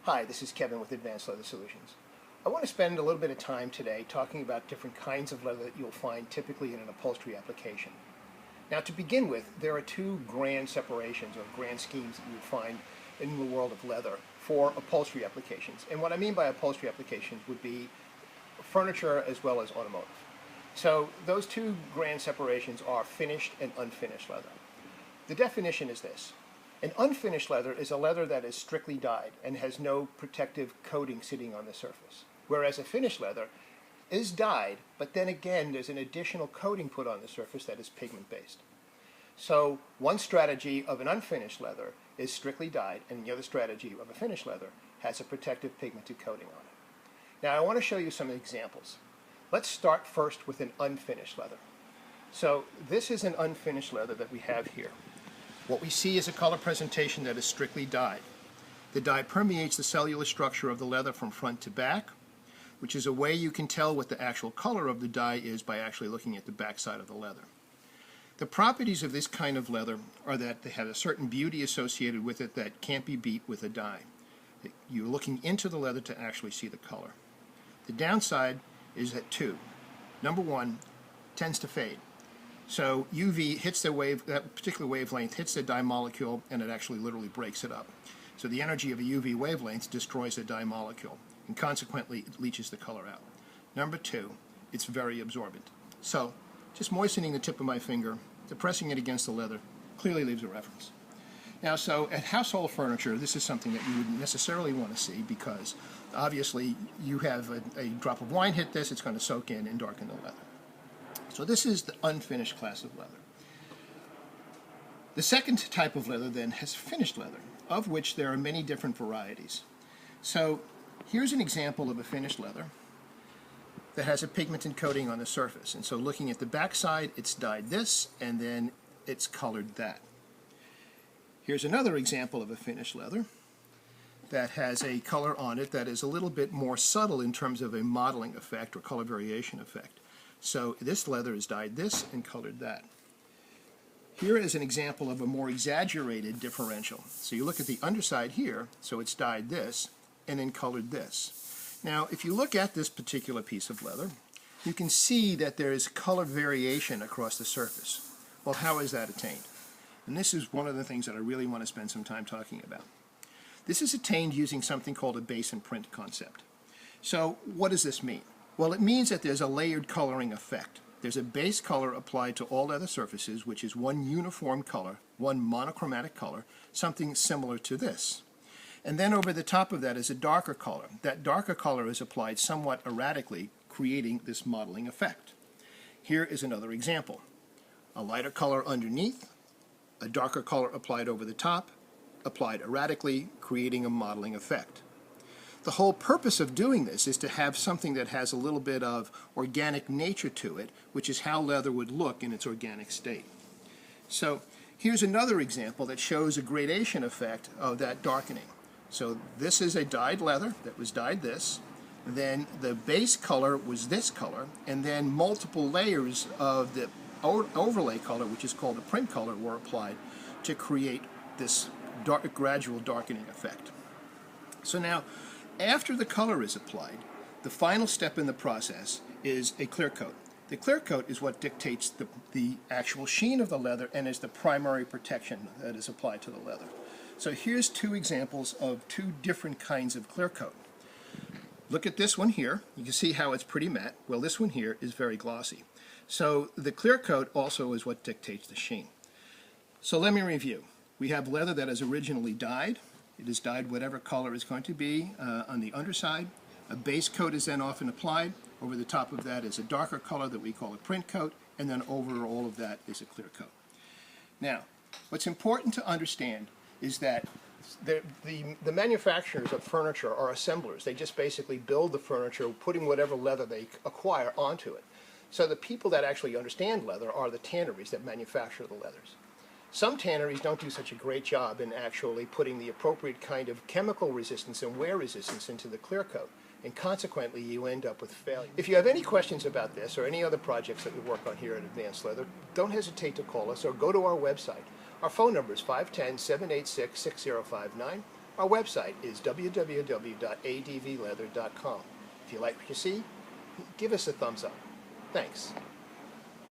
Hi, this is Kevin with Advanced Leather Solutions. I want to spend a little bit of time today talking about different kinds of leather that you'll find typically in an upholstery application. Now, to begin with, there are two grand separations or grand schemes that you would find in the world of leather for upholstery applications. And what I mean by upholstery applications would be furniture as well as automotive. So those two grand separations are finished and unfinished leather. The definition is this. An unfinished leather is a leather that is strictly dyed and has no protective coating sitting on the surface. Whereas a finished leather is dyed, but then again there's an additional coating put on the surface that is pigment based. So one strategy of an unfinished leather is strictly dyed, and the other strategy of a finished leather has a protective pigmented coating on it. Now I want to show you some examples. Let's start first with an unfinished leather. So this is an unfinished leather that we have here. What we see is a color presentation that is strictly dyed. The dye permeates the cellular structure of the leather from front to back, which is a way you can tell what the actual color of the dye is by actually looking at the back side of the leather. The properties of this kind of leather are that they have a certain beauty associated with it that can't be beat with a dye. You're looking into the leather to actually see the color. The downside is that number one, tends to fade. So UV hits the wave, that particular wavelength hits the dye molecule, and it actually literally breaks it up. So the energy of a UV wavelength destroys the dye molecule, and consequently it leaches the color out. Number two, it's very absorbent. So just moistening the tip of my finger, depressing it against the leather, clearly leaves a reference. Now, so at household furniture, this is something that you wouldn't necessarily want to see because obviously you have a drop of wine hit this, it's going to soak in and darken the leather. So this is the unfinished class of leather. The second type of leather then has finished leather, of which there are many different varieties. So here's an example of a finished leather that has a pigmented coating on the surface. And so looking at the back side, it's dyed this, and then it's colored that. Here's another example of a finished leather that has a color on it that is a little bit more subtle in terms of a modeling effect or color variation effect. So this leather is dyed this and colored that. Here is an example of a more exaggerated differential. So you look at the underside here, so it's dyed this and then colored this. Now if you look at this particular piece of leather, you can see that there is color variation across the surface. Well, how is that attained? And this is one of the things that I really want to spend some time talking about. This is attained using something called a base and print concept. So what does this mean? Well, it means that there's a layered coloring effect. There's a base color applied to all leather surfaces, which is one uniform color, one monochromatic color, something similar to this. And then over the top of that is a darker color. That darker color is applied somewhat erratically, creating this modeling effect. Here is another example. A lighter color underneath, a darker color applied over the top, applied erratically, creating a modeling effect. The whole purpose of doing this is to have something that has a little bit of organic nature to it, which is how leather would look in its organic state. So here's another example that shows a gradation effect of that darkening. So this is a dyed leather that was dyed this, then the base color was this color, and then multiple layers of the overlay color, which is called the print color, were applied to create this gradual darkening effect. So now, after the color is applied, the final step in the process is a clear coat. The clear coat is what dictates the actual sheen of the leather and is the primary protection that is applied to the leather. So here's two examples of two different kinds of clear coat. Look at this one here. You can see how it's pretty matte. Well, this one here is very glossy. So the clear coat also is what dictates the sheen. So let me review. We have leather that is originally dyed. It is dyed whatever color is going to be on the underside. A base coat is then often applied. Over the top of that is a darker color that we call a print coat, and then over all of that is a clear coat. Now, what's important to understand is that the manufacturers of furniture are assemblers. They just basically build the furniture, putting whatever leather they acquire onto it. So the people that actually understand leather are the tanneries that manufacture the leathers. Some tanneries don't do such a great job in actually putting the appropriate kind of chemical resistance and wear resistance into the clear coat, and consequently you end up with failure. If you have any questions about this or any other projects that we work on here at Advanced Leather, don't hesitate to call us or go to our website. Our phone number is 510-786-6059. Our website is www.advleather.com. If you like what you see, give us a thumbs up. Thanks.